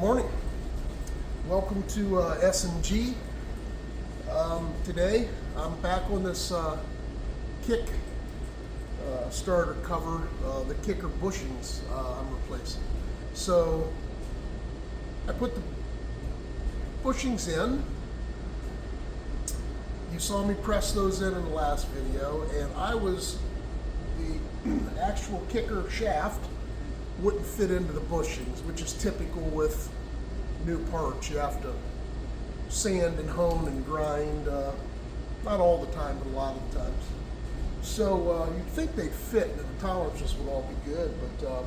Morning. Welcome to S&G. Today I'm back on this kick starter cover, the kicker bushings I'm replacing. So I put the bushings in. You saw me press those in the last video, and the actual kicker shaft wouldn't fit into the bushings, which is typical with new parts. You have to sand and hone and grind, not all the time, but a lot of the times. So you'd think they'd fit and the tolerances would all be good, but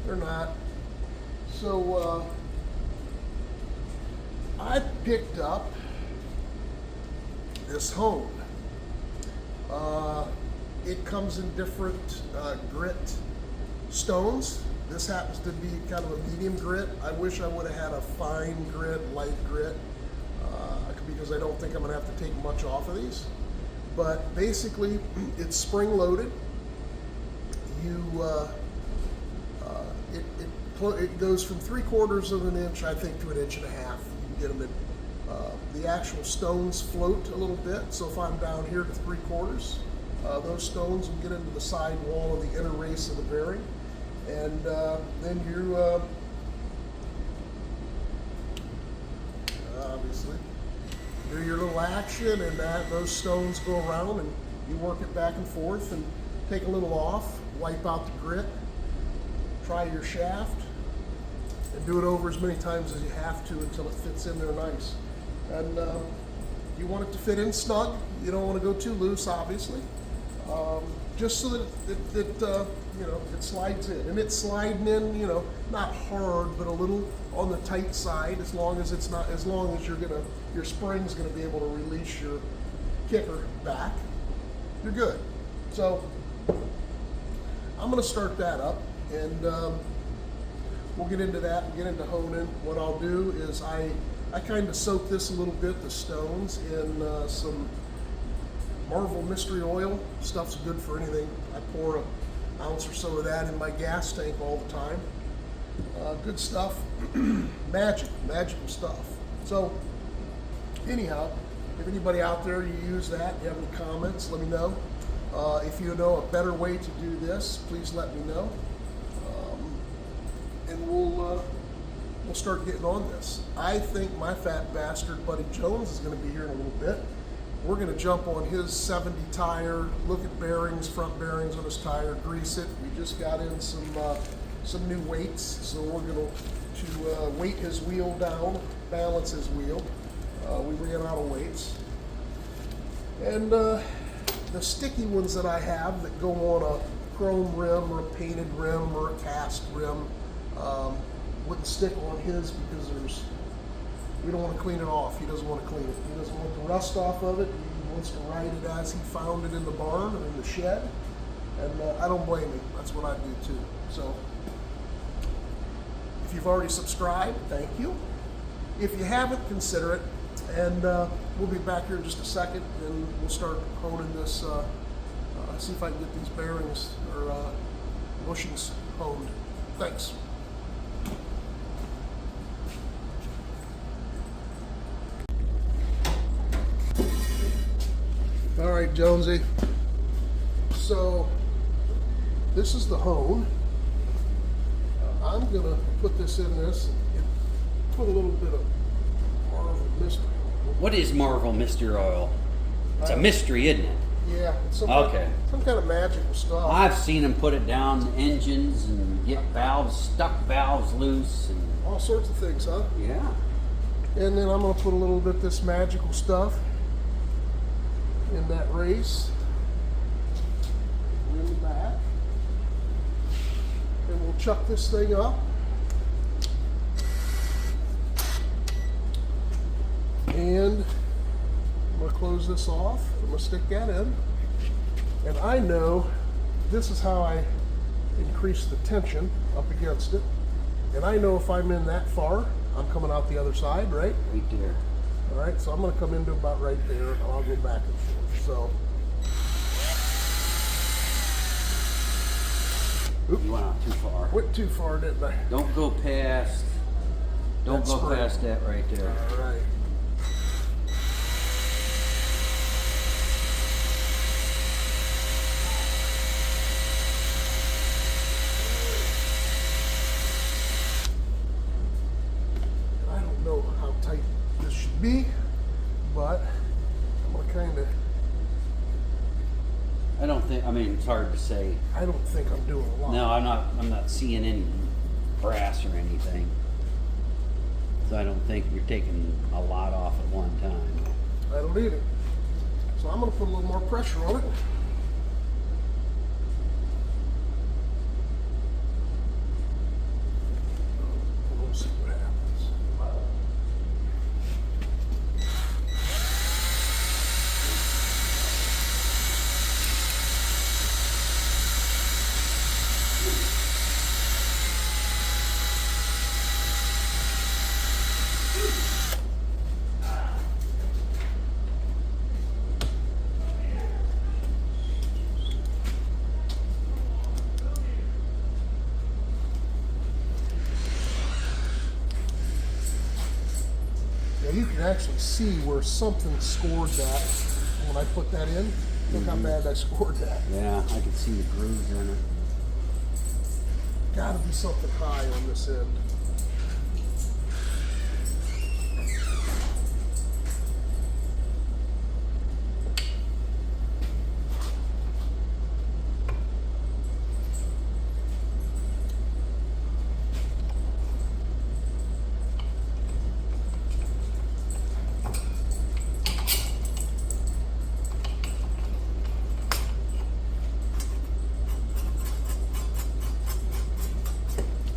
they're not. So I picked up this hone. It comes in different grit stones. This happens to be kind of a medium grit. I wish I would have had a fine grit, light grit, because I don't think I'm going to have to take much off of these. But basically, it's spring loaded. It goes from 3/4 of an inch, I think, to 1.5 inches. You can get them in. The actual stones float a little bit. So if I'm down here to 3/4, those stones will get into the side wall of the inner race of the bearing. And then you obviously do your little action, and those stones go around, and you work it back and forth and take a little off, wipe out the grit, try your shaft, and do it over as many times as you have to until it fits in there nice. And you want it to fit in snug. You don't want to go too loose, obviously. Just so that it slides in, and it's sliding in, not hard, but a little on the tight side. As long as your spring's gonna be able to release your kicker back, you're good. So I'm gonna start that up, and we'll get into that and get into honing. What I'll do is I kind of soak this a little bit, the stones, in some Marvel mystery oil. Stuff's good for anything. I pour an ounce or so of that in my gas tank all the time. Good stuff. Magical stuff. So anyhow, if anybody out there, you use that, you have any comments, let me know. If you know a better way to do this, please let me know. And we'll start getting on this. I think my fat bastard buddy Jones is going to be here in a little bit. We're going to jump on his 70 tire, look at bearings, front bearings on his tire, grease it. We just got in some new weights, so we're going to weight his wheel down, balance his wheel. We ran out of weights. And the sticky ones that I have that go on a chrome rim or a painted rim or a cast rim wouldn't stick on his because we don't want to clean it off. He doesn't want to clean it. He doesn't want the rust off of it. He wants to ride it as he found it in the barn or in the shed. And I don't blame him. That's what I do too. So if you've already subscribed, thank you. If you haven't, consider it. And we'll be back here in just a second, and we'll start honing this. See if I can get these bearings or bushings honed. Thanks. All right, Jonesy. So this is the hone. I'm gonna put this in this and put a little bit of Marvel mystery oil. What is Marvel mystery oil? It's a mystery, isn't it? Yeah, it's some kind of magical stuff. I've seen them put it down engines and get valves, stuck valves loose, and all sorts of things, huh? Yeah. And then I'm gonna put a little bit of this magical stuff in that race, in the back, and we'll chuck this thing up, and I'm going to close this off. I'm going to stick that in, and I know this is how I increase the tension up against it, and I know if I'm in that far, I'm coming out the other side, right? Right there. All right, so I'm going to come into about right there, and I'll go back and forth. So, oops. You went out too far. Went too far, didn't I? Don't go past Don't that go spring. past that right there. All right. I don't know how tight this should be, but I'm gonna kind of. I don't think. I mean, it's hard to say. I don't think I'm doing a lot. No, I'm not. I'm not seeing any brass or anything. So I don't think you're taking a lot off at one time. I don't either. So I'm gonna put a little more pressure on it. And we'll see what happens. Now you can actually see where something scored that when I put that in. Look how bad I scored that. Yeah, I can see the grooves in it. Gotta be something high on this end.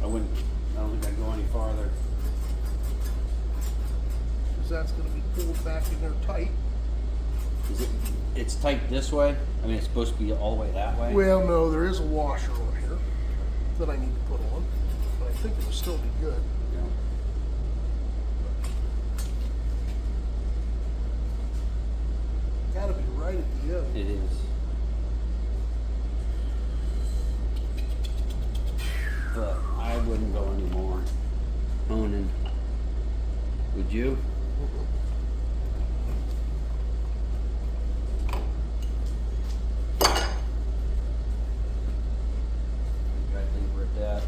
I don't think I'd go any farther. Because that's gonna be pulled back in there tight. Is it? It's tight this way. I mean, it's supposed to be all the way that way. Well, no, there is a washer on here that I need to put on, but I think it'll still be good. Yeah. Gotta be right at the end. It is. But I wouldn't go anymore. Honing. Would you? I think we're at that.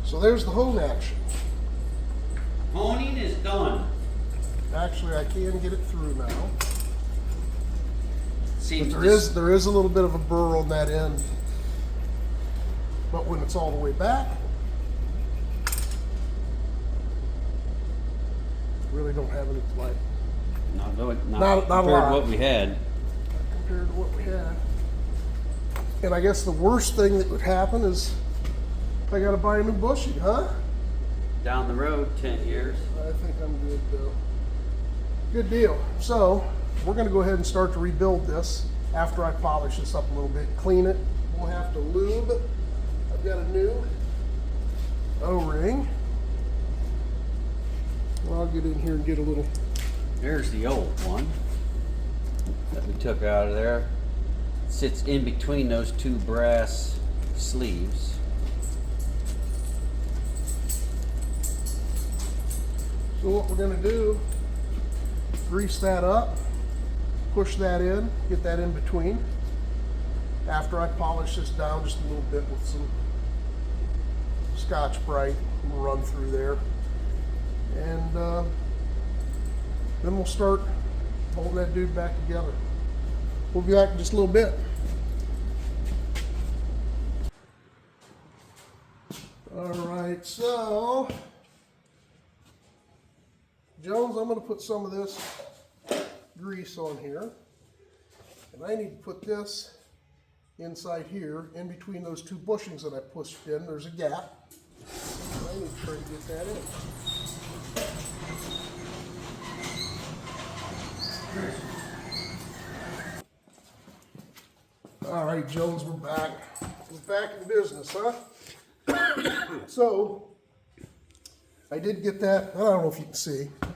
So there's the hone action. Honing is done. Actually, I can get it through now. Seems But there is a little bit of a burr on that end. But when it's all the way back, really don't have any play not Not a compared lot. to what we had. compared to what we had. And I guess the worst thing that would happen is I gotta buy a new bushing, huh? Down the road, 10 years. I think I'm good though. Good deal. So we're gonna go ahead and start to rebuild this after I polish this up a little bit, clean it. We'll have to lube. I've got a new O-ring. Well, I'll get in here and get a little. There's the old one that we took out of there. It sits in between those two brass sleeves. So what we're gonna do, grease that up, push that in, get that in between. After I polish this down just a little bit with some Scotch-Brite, we'll run through there. And then we'll start holding that dude back together. We'll be back in just a little bit. All right, so Jones, I'm going to put some of this grease on here, and I need to put this inside here, in between those two bushings that I pushed in. There's a gap. I need to try to get that in. All right, Jones, we're back. We're back in business, huh? So, I did get that. I don't know if you can see. I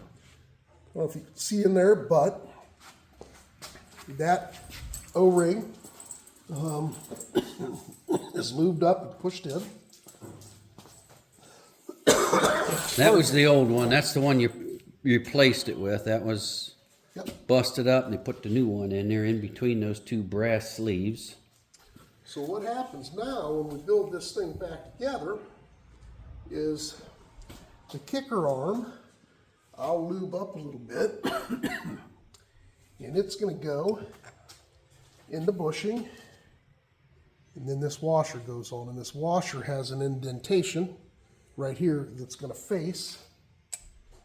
don't know if you can see in there, but that O-ring is lubed up and pushed in. That was the old one. That's the one you replaced it with. That was Yep. busted up, and they put the new one in there in between those two brass sleeves. So what happens now when we build this thing back together is the kicker arm, I'll lube up a little bit, and it's going to go in the bushing, and then this washer goes on, and this washer has an indentation right here that's going to face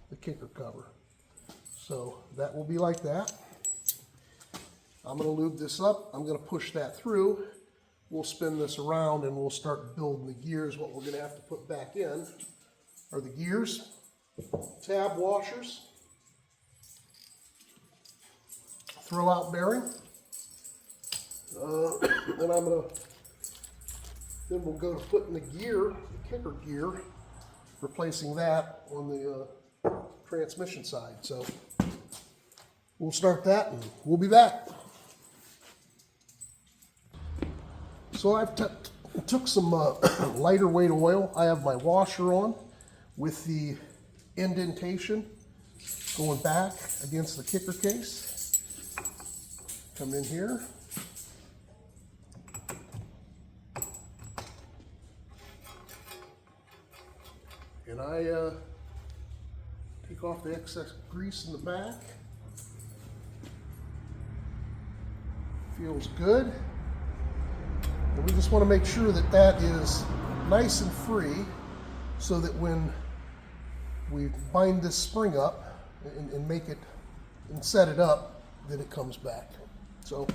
the kicker cover. So that will be like that. I'm going to lube this up. I'm going to push that through. We'll spin this around and we'll start building the gears. What we're going to have to put back in are the gears, tab washers, throw out bearing, then then we'll go to putting the gear, the kicker gear, replacing that on the transmission side. So we'll start that and we'll be back. So I've took some lighter weight oil. I have my washer on with the indentation going back against the kicker case. Come in here. And I take off the excess grease in the back. Feels good. And we just want to make sure that that is nice and free so that when we bind this spring up and make it and set it up, that it comes back. So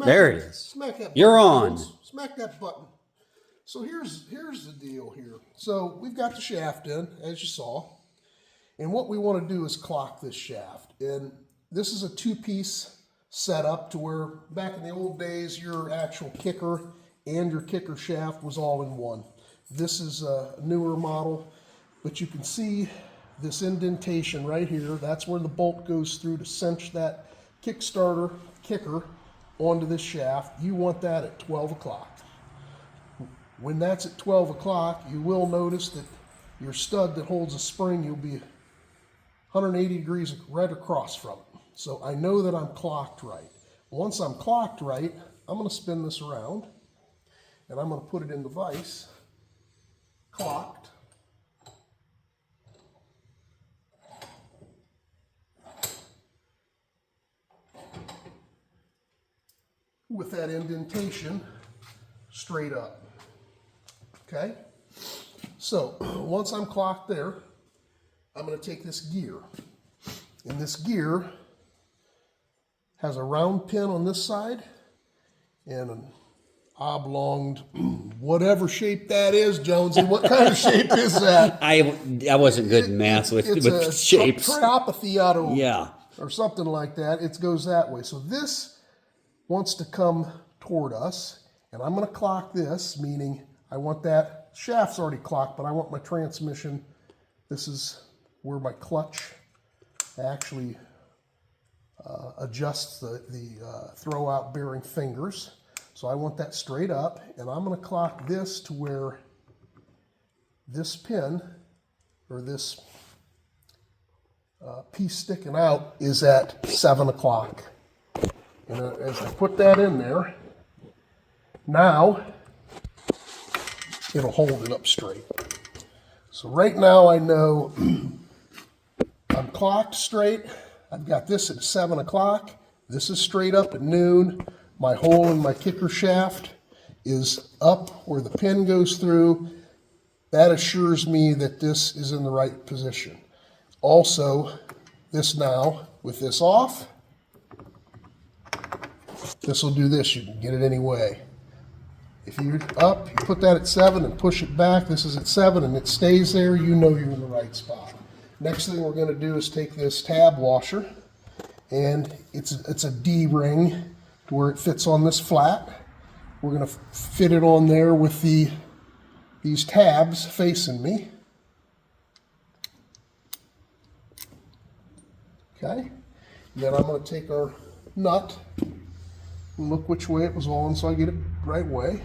There it is. Smack that You're button, on. folks. Smack that button. So here's the deal here. So we've got the shaft in, as you saw. And what we want to do is clock this shaft. And this is a two-piece setup to where back in the old days, your actual kicker and your kicker shaft was all in one. This is a newer model, but you can see this indentation right here. That's where the bolt goes through to cinch that Kickstarter kicker onto this shaft. You want that at 12 o'clock. When that's at 12 o'clock, you will notice that your stud that holds a spring, you'll be 180 degrees right across from it. So I know that I'm clocked right. Once I'm clocked right, I'm going to spin this around and I'm going to put it in the vise, clocked. With that indentation straight up. Okay? So once I'm clocked there, I'm going to take this gear. And this gear has a round pin on this side and an oblonged, whatever shape that is, Jonesy. What kind of shape is that? I wasn't good in math with shapes. Triopathy auto, Yeah. or something like that. It goes that way. So this wants to come toward us, and I'm going to clock this, meaning I want that shaft's already clocked, but I want my transmission. This is where my clutch actually adjusts the throw out bearing fingers. So I want that straight up, and I'm going to clock this to where this pin, or this piece sticking out, is at 7 o'clock. And as I put that in there, now it'll hold it up straight. So right now I know I'm clocked straight. I've got this at 7 o'clock. This is straight up at noon. My hole in my kicker shaft is up where the pin goes through. That assures me that this is in the right position. Also, this now, with this off, this will do this. You can get it any way. If you're up, you put that at 7 and push it back. This is at 7 and it stays there. You know you're in the right spot. Next thing we're going to do is take this tab washer, and it's a D-ring to where it fits on this flat. We're going to fit it on there with these tabs facing me. Okay. Then I'm going to take our nut, and look which way it was on so I get it right way.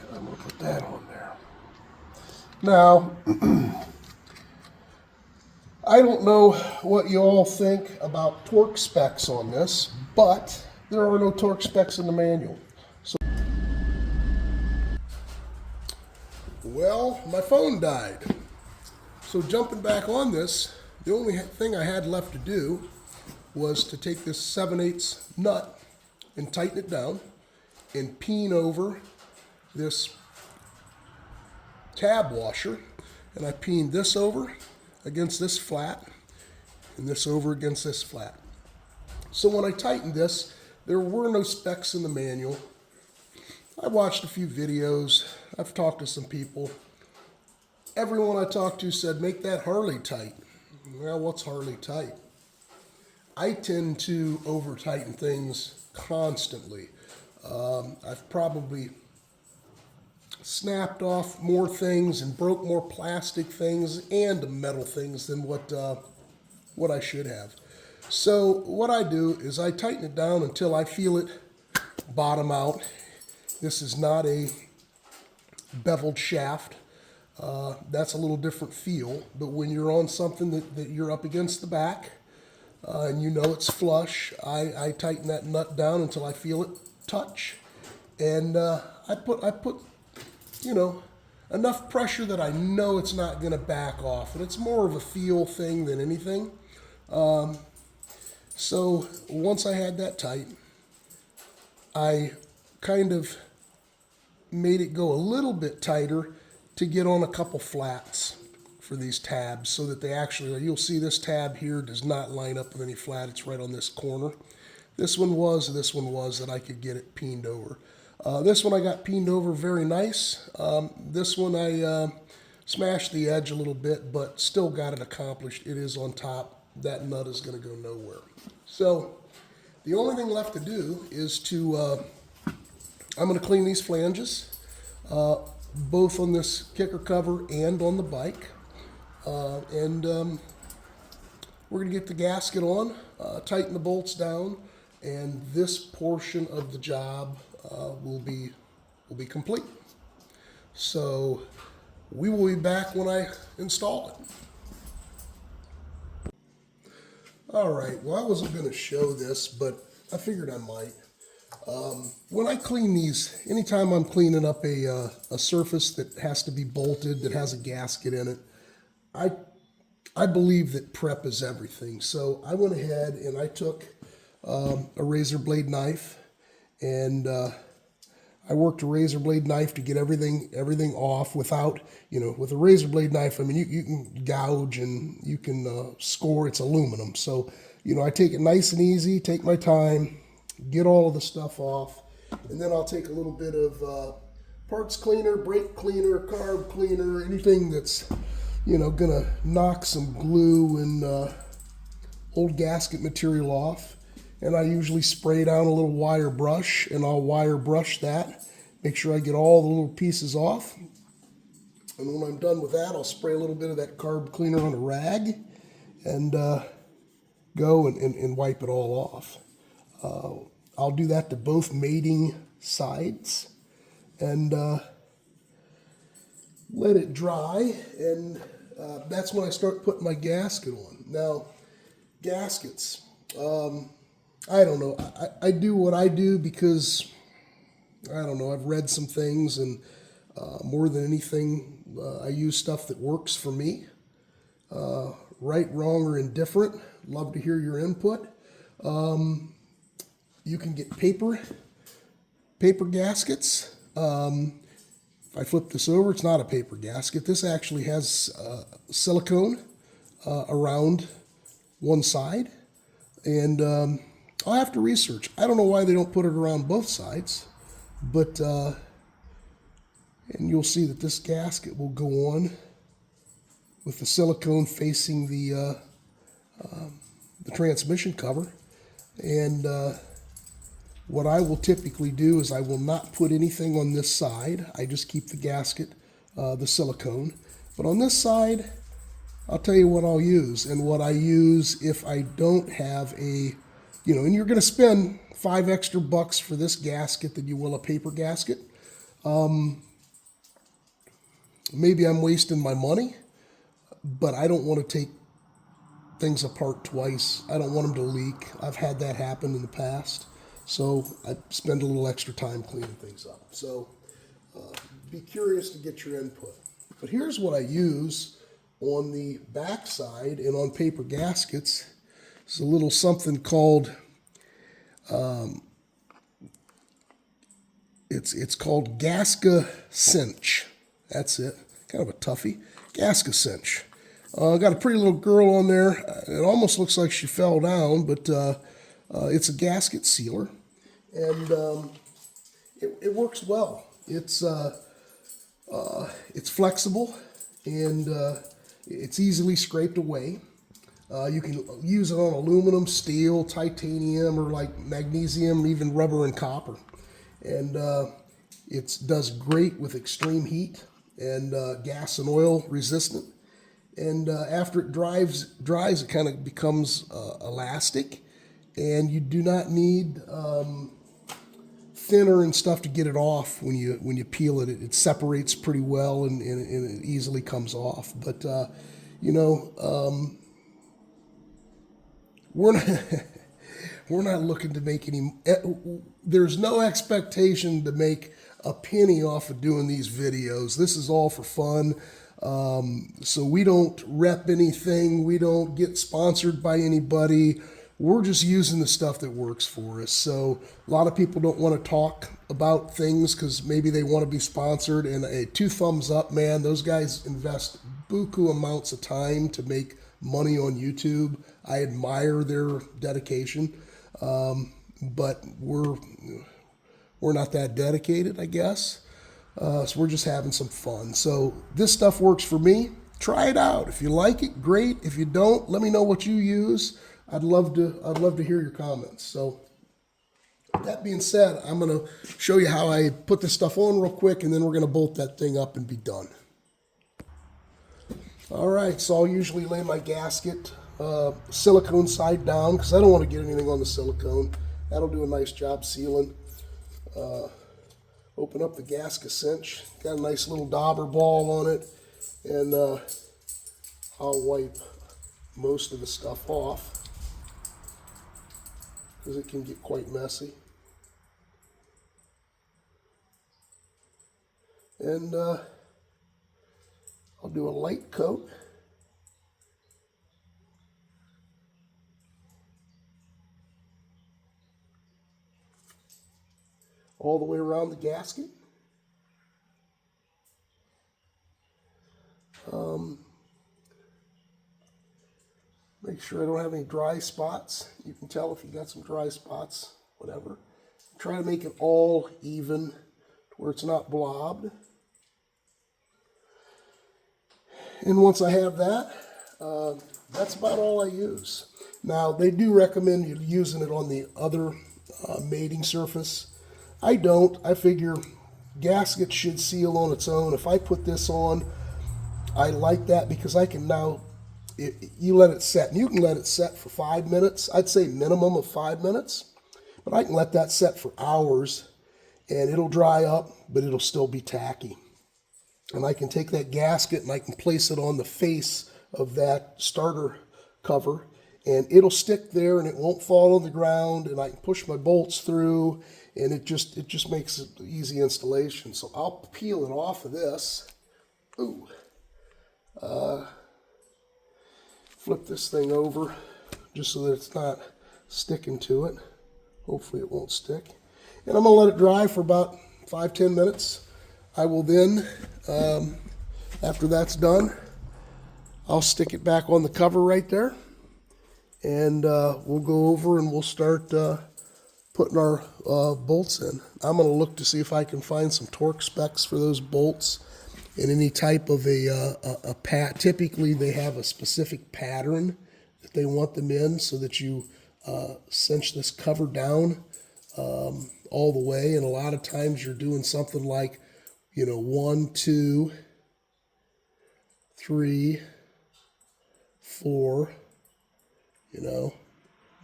And I'm going to put that on there. Now, I don't know what you all think about torque specs on this, but there are no torque specs in the manual. So, well, my phone died. So jumping back on this, the only thing I had left to do was to take this 7/8 nut and tighten it down and peen over this tab washer. And I peened this over against this flat and this over against this flat. So when I tightened this, there were no specs in the manual. I watched a few videos. I've talked to some people. Everyone I talked to said, make that Harley tight. Well, what's Harley tight? I tend to over tighten things constantly. I've probably snapped off more things and broke more plastic things and metal things than what I should have. So what I do is I tighten it down until I feel it bottom out. This is not a beveled shaft. That's a little different feel, but when you're on something that you're up against the back and you know it's flush, I tighten that nut down until I feel it touch, and I put you know, enough pressure that I know it's not going to back off, and it's more of a feel thing than anything. So once I had that tight, I kind of made it go a little bit tighter to get on a couple flats for these tabs so that they actually, you'll see this tab here does not line up with any flat. It's right on this corner. This one was that I could get it peened over. This one I got peened over very nice. This one I smashed the edge a little bit, but still got it accomplished. It is on top. That nut is going to go nowhere. So the only thing left to do is to, I'm going to clean these flanges, both on this kicker cover and on the bike. And we're going to get the gasket on, tighten the bolts down, and this portion of the job will be complete. So we will be back when I install it. All right, well, I wasn't going to show this, but I figured I might. When I clean these, anytime I'm cleaning up a surface that has to be bolted, that has a gasket in it, I believe that prep is everything. So I went ahead and I took a razor blade knife, and I worked a razor blade knife to get everything off without, with a razor blade knife, I mean, you can gouge and you can score. It's aluminum. So, I take it nice and easy, take my time, get all of the stuff off, and then I'll take a little bit of parts cleaner, brake cleaner, carb cleaner, anything that's, gonna knock some glue and old gasket material off. And I usually spray down a little wire brush, and I'll wire brush that, make sure I get all the little pieces off. And when I'm done with that, I'll spray a little bit of that carb cleaner on a rag and go and wipe it all off. I'll do that to both mating sides and let it dry, and that's when I start putting my gasket on. Now, gaskets, I don't know. I do what I do because, I don't know, I've read some things, and more than anything, I use stuff that works for me. Right, wrong, or indifferent. Love to hear your input. You can get paper gaskets. If I flip this over, it's not a paper gasket. This actually has silicone around one side, and I'll have to research. I don't know why they don't put it around both sides, but and you'll see that this gasket will go on with the silicone facing the transmission cover. And what I will typically do is I will not put anything on this side. I just keep the gasket, the silicone. But on this side, I'll tell you what I'll use. And what I use if I don't have a you know, and you're going to spend $5 extra for this gasket than you will a paper gasket. Maybe I'm wasting my money, but I don't want to take things apart twice. I don't want them to leak. I've had that happen in the past. So I spend a little extra time cleaning things up. So be curious to get your input. But here's what I use on the back side and on paper gaskets. It's a little something called, it's called Gasca Cinch. That's it. Kind of a toughie. Gasca Cinch. Got a pretty little girl on there. It almost looks like she fell down, but it's a gasket sealer. And it works well. It's flexible and it's easily scraped away. You can use it on aluminum, steel, titanium, or like magnesium, even rubber and copper. And it does great with extreme heat and gas and oil resistant. And after it dries, it kind of becomes elastic, and you do not need thinner and stuff to get it off when you peel it. It separates pretty well and it easily comes off. But you know, we're not looking to make any. There's no expectation to make a penny off of doing these videos. This is all for fun. So we don't rep anything. We don't get sponsored by anybody. We're just using the stuff that works for us. So a lot of people don't want to talk about things because maybe they want to be sponsored. And a 2 thumbs up, man. Those guys invest buku amounts of time to make money on YouTube. I admire their dedication. But we're not that dedicated, I guess. So we're just having some fun. So this stuff works for me. Try it out. If you like it, great. If you don't, let me know what you use. I'd love to hear your comments. So that being said, I'm going to show you how I put this stuff on real quick, and then we're going to bolt that thing up and be done. All right, so I'll usually lay my gasket silicone side down because I don't want to get anything on the silicone. That'll do a nice job sealing. Open up the gasket cinch. Got a nice little dauber ball on it, and I'll wipe most of the stuff off because it can get quite messy. And I'll do a light coat. All the way around the gasket. Make sure I don't have any dry spots. You can tell if you got some dry spots, whatever. Try to make it all even to where it's not blobbed. And once I have that, that's about all I use. Now, they do recommend you using it on the other mating surface. I don't. I figure gasket should seal on its own. If I put this on, I like that because I can now, you let it set. And you can let it set for 5 minutes. I'd say minimum of 5 minutes. But I can let that set for hours and it'll dry up, but it'll still be tacky. And I can take that gasket and I can place it on the face of that starter cover and it'll stick there and it won't fall on the ground, and I can push my bolts through, and it just makes it easy installation. So I'll peel it off of this. Ooh. Flip this thing over just so that it's not sticking to it. Hopefully it won't stick. And I'm going to let it dry for about 5-10 minutes. I will then, after that's done, I'll stick it back on the cover right there. And we'll go over and we'll start putting our bolts in. I'm going to look to see if I can find some torque specs for those bolts in any type of a pat. Typically, they have a specific pattern that they want them in so that you cinch this cover down all the way. And a lot of times you're doing something like, 1, 2, 3, 4,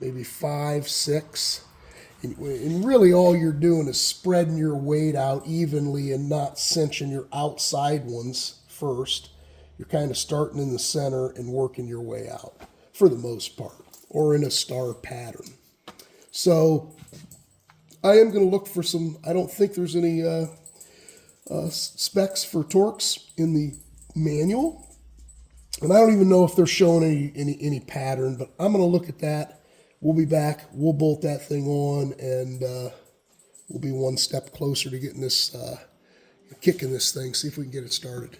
maybe 5, 6. And really all you're doing is spreading your weight out evenly and not cinching your outside ones first. You're kind of starting in the center and working your way out for the most part, or in a star pattern. So I am going to look for some, I don't think there's any specs for Torx in the manual. And I don't even know if they're showing any pattern, but I'm going to look at that. We'll be back. We'll bolt that thing on, and we'll be one step closer to getting this, kicking this thing, see if we can get it started.